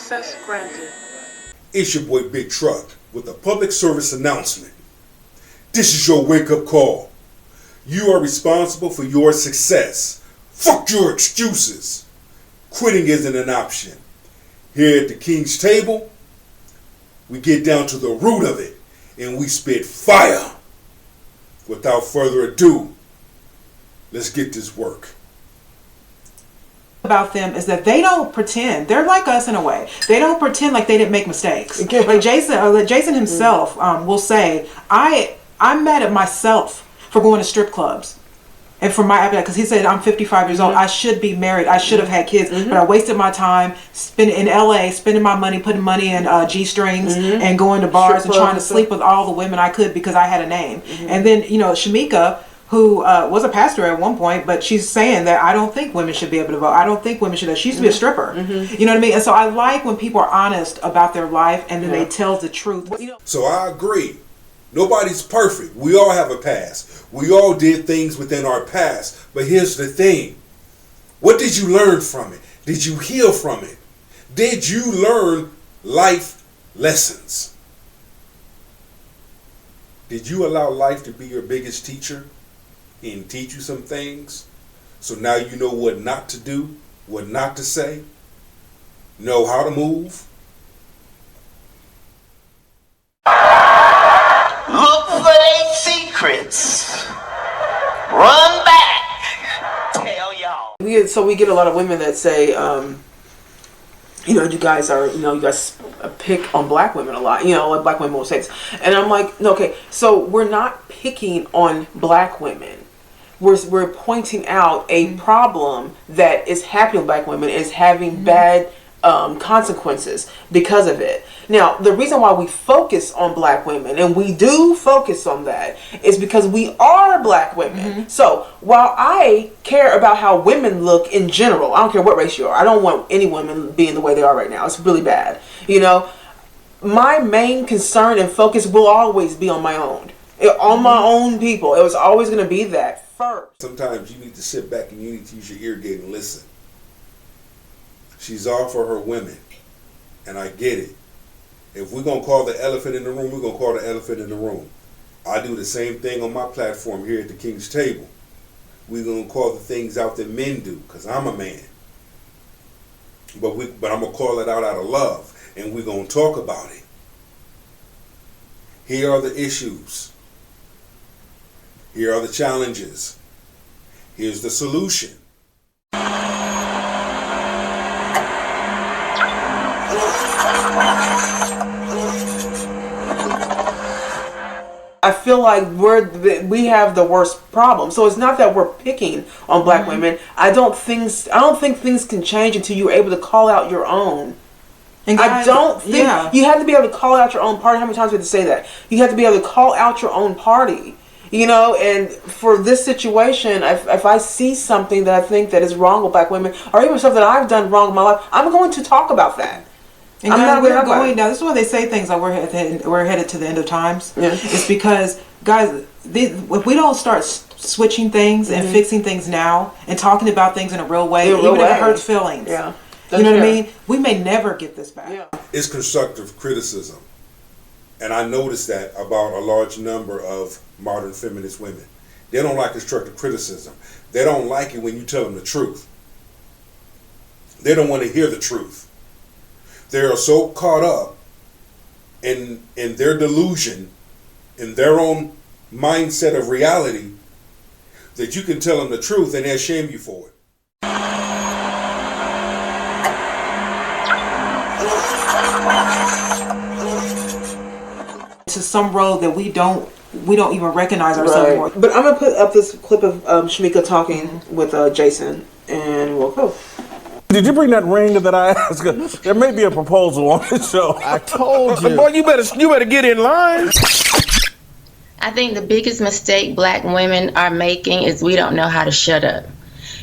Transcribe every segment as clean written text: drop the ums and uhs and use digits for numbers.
Access granted. It's your boy Big Truck with a public service announcement. This is your wake-up call. You are responsible for your success. Fuck your excuses. Quitting isn't an option. Here at the King's Table, we get down to the root of it and we spit fire. Without further ado, let's get this work. About them is that they don't pretend. They're like us in a way. They don't pretend like they didn't make mistakes. Like Jason himself will say, I'm mad at myself for going to strip clubs and for my appetite, because he said, I'm 55 years old. I should be married. I should have had kids, but I wasted my time in LA, spending my money, putting money in G-strings and going to bars and trying to sleep with all the women I could because I had a name. And then, Shemeka, who was a pastor at one point, but she's saying that I don't think women should be able to vote. I don't think women should. She used to be a stripper. You know what I mean? And so I like when people are honest about their life and then they tell the truth. So I agree. Nobody's perfect. We all have a past. We all did things within our past. But here's the thing. What did you learn from it? Did you heal from it? Did you learn life lessons? Did you allow life to be your biggest teacher and teach you some things? So now you know what not to do, what not to say, know how to move. Look for their secrets. Run back. Tell y'all. So we get a lot of women that say, you guys pick on black women a lot. Like black women will say this. And I'm like, okay, so we're not picking on black women. We're pointing out a problem that is happening with black women, is having bad consequences because of it. Now, the reason why we focus on black women, and we do focus on that, is because we are black women. So while I care about how women look in general, I don't care what race you are. I don't want any women being the way they are right now. It's really bad. My main concern and focus will always be on my own. On my own people. It was always going to be that first. Sometimes you need to sit back and you need to use your ear gate and listen. She's all for her women, and I get it. If we're going to call the elephant in the room, we're going to call the elephant in the room. I do the same thing on my platform here at the King's Table. We're going to call the things out that men do, because I'm a man. But I'm going to call it out of love, and we're going to talk about it. Here are the issues. Here are the challenges. Here's the solution. I feel like we have the worst problem. So it's not that we're picking on black women. I don't think things can change until you're able to call out your own. And guys, I don't think you have to be able to call out your own party. How many times do we have to say that? You have to be able to call out your own party. And for this situation, if I see something that I think that is wrong with black women, or even stuff that I've done wrong in my life, I'm going to talk about that. And guys, we're going now. This is why they say things like we're headed to the end of times. Yeah. It's because, guys, if we don't start switching things and fixing things now and talking about things in a real way, even if it hurts feelings, you know what I mean? We may never get this back. Yeah. It's constructive criticism. And I noticed that about a large number of modern feminist women. They don't like constructive criticism. They don't like it when you tell them the truth. They don't want to hear the truth. They are so caught up in their delusion, in their own mindset of reality, that you can tell them the truth and they'll shame you for it. To some road that we don't even recognize ourselves anymore. But I'm gonna put up this clip of Shemeka talking with Jason, and we'll go. Did you bring that ring that I asked? There may be a proposal on this show. I told you. Boy, you better get in line. I think the biggest mistake black women are making is we don't know how to shut up.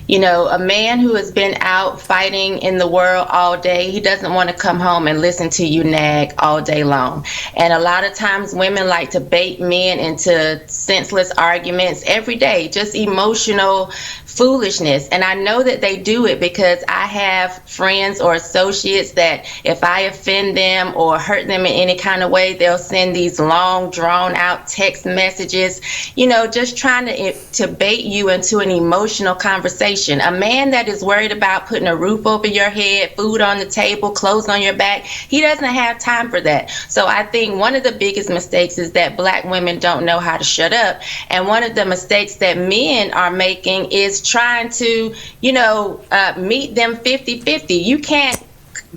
You know, a man who has been out fighting in the world all day, he doesn't want to come home and listen to you nag all day long. And a lot of times women like to bait men into senseless arguments every day, just emotional foolishness. And I know that they do it because I have friends or associates that if I offend them or hurt them in any kind of way, they'll send these long drawn out text messages, you know, just trying to bait you into an emotional conversation. A man that is worried about putting a roof over your head, food on the table, clothes on your back, he doesn't have time for that. So I think one of the biggest mistakes is that black women don't know how to shut up. And one of the mistakes that men are making is trying to, you know, meet them 50-50. You can't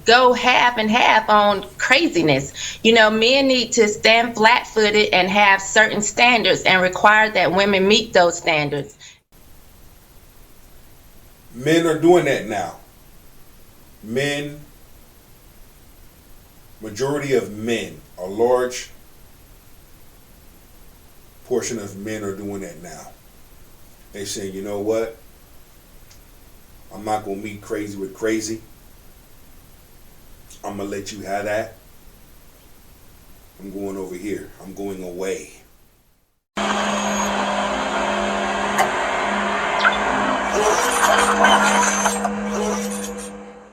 go half and half on craziness. You know, men need to stand flat-footed and have certain standards and require that women meet those standards. Men are doing that now. Majority of men, a large portion of men are doing that now. They say, you know what? I'm not going to meet crazy with crazy. I'm going to let you have that. I'm going over here. I'm going away.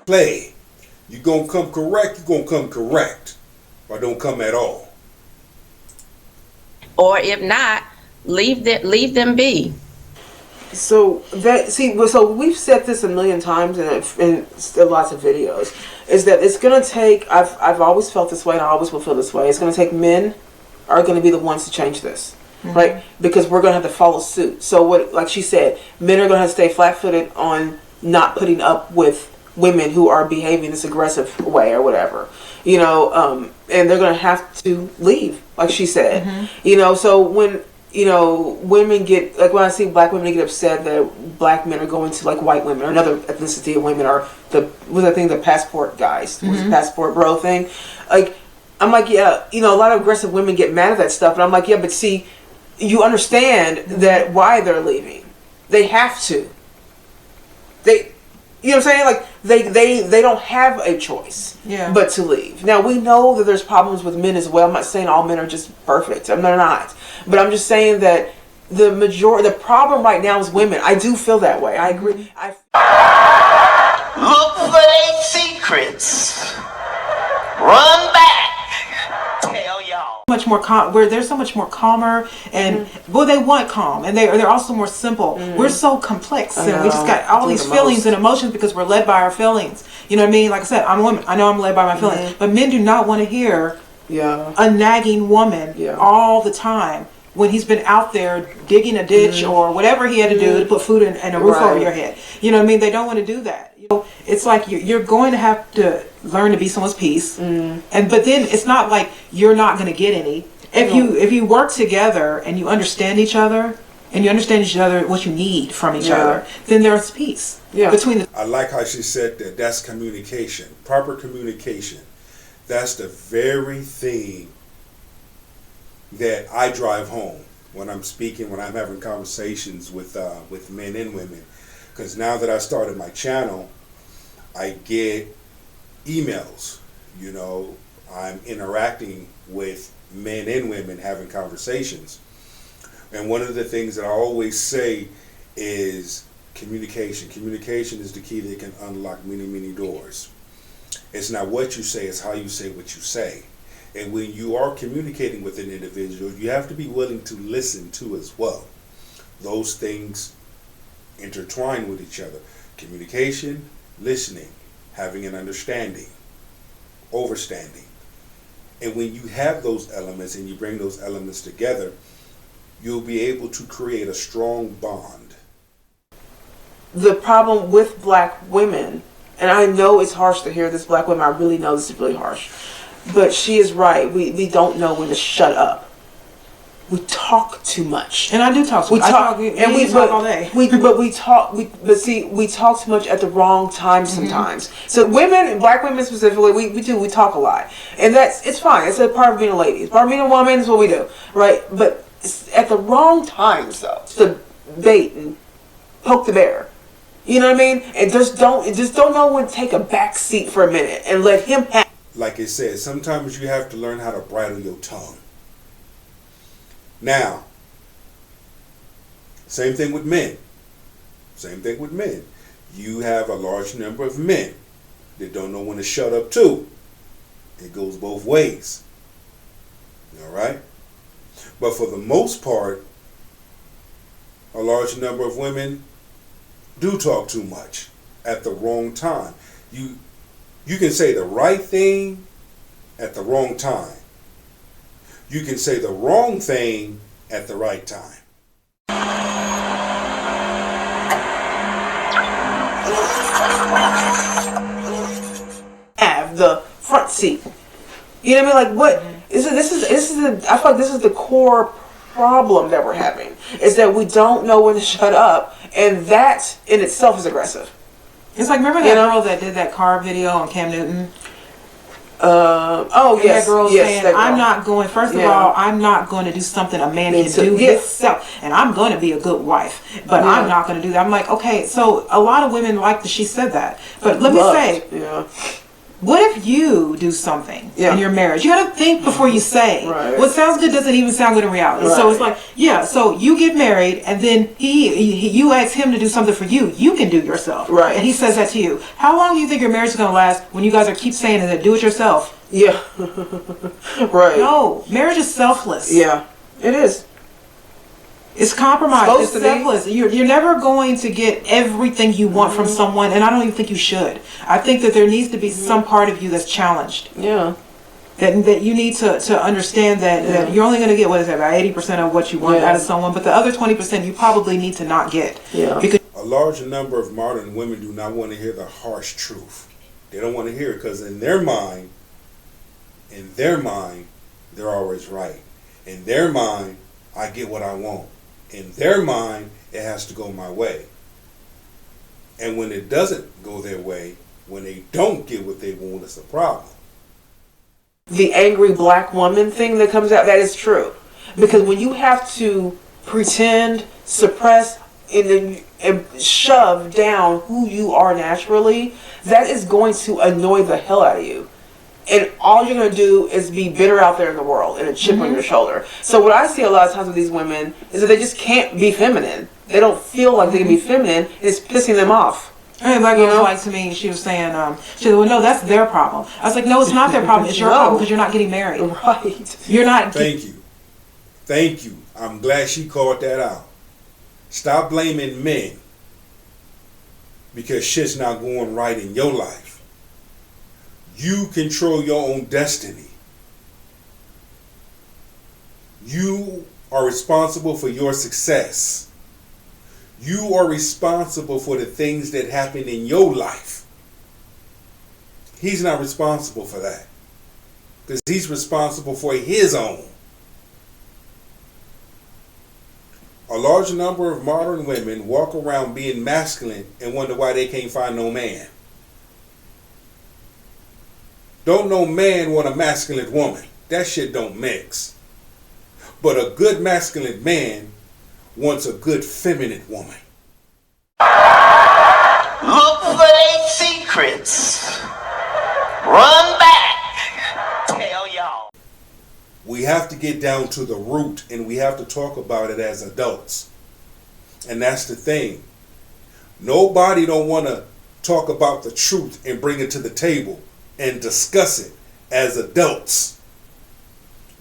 Play. You're going to come correct, you're going to come correct. Or don't come at all. Or if not, leave them be. So we've said this a million times in lots of videos, is that it's gonna take. I've always felt this way, and I always will feel this way. It's gonna take men are gonna be the ones to change this, right? Because we're gonna have to follow suit. So what, like she said, men are gonna have to stay flat-footed on not putting up with women who are behaving this aggressive way or whatever, you know, and they're gonna have to leave, like she said, you know. So when, you know, women get, like when I see black women get upset that black men are going to like white women or another ethnicity of women, or the passport guys, passport bro thing, like, I'm like, yeah, you know, a lot of aggressive women get mad at that stuff, and I'm like, yeah, but see, you understand that why they're leaving. They have to. You know what I'm saying? Like, they don't have a choice but to leave. Now, we know that there's problems with men as well. I'm not saying all men are just perfect. They're not. But I'm just saying that the problem right now is women. I do feel that way. I agree. Look for their secrets. Run back. Tell y'all. Much more where they're so much more calmer, and well, they want calm, and they're also more simple. We're so complex, and we just got all these feelings and emotions because we're led by our feelings. You know what I mean? Like I said, I'm a woman. I know I'm led by my feelings, but men do not want to hear a nagging woman all the time when he's been out there digging a ditch or whatever he had to do to put food and a roof over your head. You know what I mean? They don't want to do that. You know, it's like you're going to have to learn to be someone's peace, but then it's not like you're not going to get any. If you work together and you understand each other what you need from each other, then there's peace between the. I like how she said that. That's communication, proper communication. That's the very thing that I drive home when I'm speaking, when I'm having conversations with men and women. Because now that I started my channel, I get emails. You know, I'm interacting with men and women, having conversations. And one of the things that I always say is communication. Communication is the key that can unlock many, many doors. It's not what you say, it's how you say what you say. And when you are communicating with an individual, you have to be willing to listen to as well. Those things intertwine with each other. Communication, listening, having an understanding, overstanding. And when you have those elements and you bring those elements together, you'll be able to create a strong bond. The problem with black women, and I know it's harsh to hear this, black women, I really know this is really harsh, but she is right. We don't know when to shut up. We talk too much, and I do talk. We talk all day. We talk too much at the wrong time sometimes. So women, and black women specifically, we talk a lot, and it's fine. It's a part of being a lady. It's part of being a woman. It's what we do, right? But it's at the wrong times, though, to bait and poke the bear. You know what I mean? And just don't know when to take a back seat for a minute and let him have. Like it said, sometimes you have to learn how to bridle your tongue. Now, same thing with men. Same thing with men. You have a large number of men that don't know when to shut up too. It goes both ways. All right? But for the most part, a large number of women do talk too much at the wrong time. You can say the right thing at the wrong time. You can say the wrong thing at the right time. Have the front seat. You know what I mean? Like what? This is I feel like this is the core problem that we're having. Is that we don't know when to shut up, and that in itself is aggressive. It's like, remember that girl that did that car video on Cam Newton? Oh, yes. That girl saying, that girl. I'm not going, first of all, I'm not going to do something a man can do himself. And I'm going to be a good wife. But I'm not going to do that. I'm like, okay, so a lot of women like that she said that. But let me say, what if you do something in your marriage? You got to think before you say. Right. What sounds good doesn't even sound good in reality. Right. So it's like, so you get married, and then you ask him to do something for you. You can do yourself. Right. And he says that to you. How long do you think your marriage is going to last when you guys are keep saying that? Do it yourself. Yeah. Right. No, marriage is selfless. Yeah, it is. It's compromise. Supposed It's to be. selfless. You're never going to get everything you want from someone, and I don't even think you should. I think that there needs to be some part of you that's challenged. Yeah. That you need to understand that you're only going to get, what is that, about 80% of what you want out of someone, but the other 20% you probably need to not get. Yeah. Because A large number of modern women do not want to hear the harsh truth. They don't want to hear it because in their mind, they're always right. In their mind, I get what I want. In their mind, it has to go my way. And when it doesn't go their way, when they don't get what they want, it's a problem. The angry black woman thing that comes out, that is true. Because when you have to pretend, suppress, and shove down who you are naturally, that is going to annoy the hell out of you. And all you're going to do is be bitter out there in the world and a chip on your shoulder. So what I see a lot of times with these women is that they just can't be feminine. They don't feel like they can be feminine. It's pissing them off. And that girl was like to me, she was saying, she said, well, no, that's their problem. I was like, no, it's not their problem. It's your problem because you're not getting married. Right. You're not. Thank you. Thank you. I'm glad she called that out. Stop blaming men because shit's not going right in your life. You control your own destiny. You are responsible for your success. You are responsible for the things that happen in your life. He's not responsible for that because he's responsible for his own. A large number of modern women walk around being masculine and wonder why they can't find no man. Don't no man want a masculine woman. That shit don't mix. But a good masculine man wants a good feminine woman. Look for their secrets. Run back. Tell y'all. We have to get down to the root and we have to talk about it as adults. And that's the thing. Nobody don't want to talk about the truth and bring it to the table and discuss it as adults.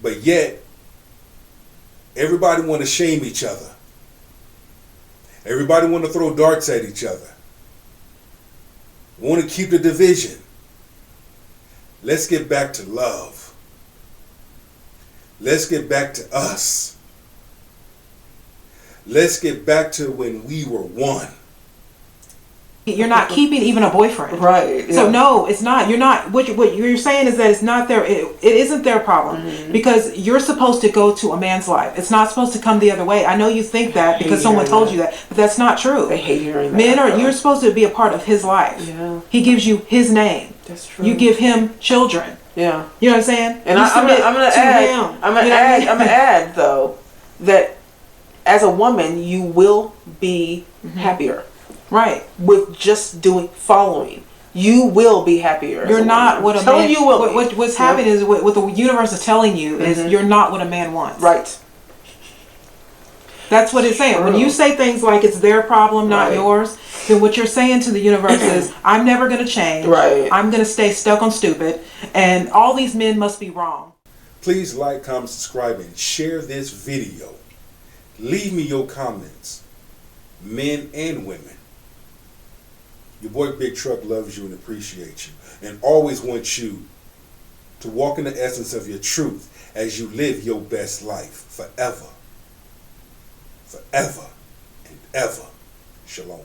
But yet, everybody want to shame each other. Everybody want to throw darts at each other. Want to keep the division. Let's get back to love. Let's get back to us. Let's get back to when we were one. You're not keeping even a boyfriend. Right. So no, it's not. You're not. What you're saying is that it's not their. It isn't their problem because you're supposed to go to a man's life. It's not supposed to come the other way. I know you think that because someone told you that, but that's not true. They hate hearing that. Men are. You're supposed to be a part of his life. Yeah. He gives you his name. That's true. You give him children. Yeah. You know what I'm saying? And You I'm submit gonna to add. him. I'm gonna You know what I mean? add. I'm gonna add though that as a woman you will be happier. Right. with just following. You will be happier. You're not what a telling man. You will. What's happening is what the universe is telling you is you're not what a man wants. Right. That's what it's saying. True. When you say things like it's their problem, not Right. yours, then what you're saying to the universe is, I'm never going to change. Right. I'm going to stay stuck on stupid, and all these men must be wrong. Please like, comment, subscribe, and share this video. Leave me your comments, men and women. Your boy Big Truck loves you and appreciates you, and always wants you to walk in the essence of your truth as you live your best life forever. Forever and ever. Shalom.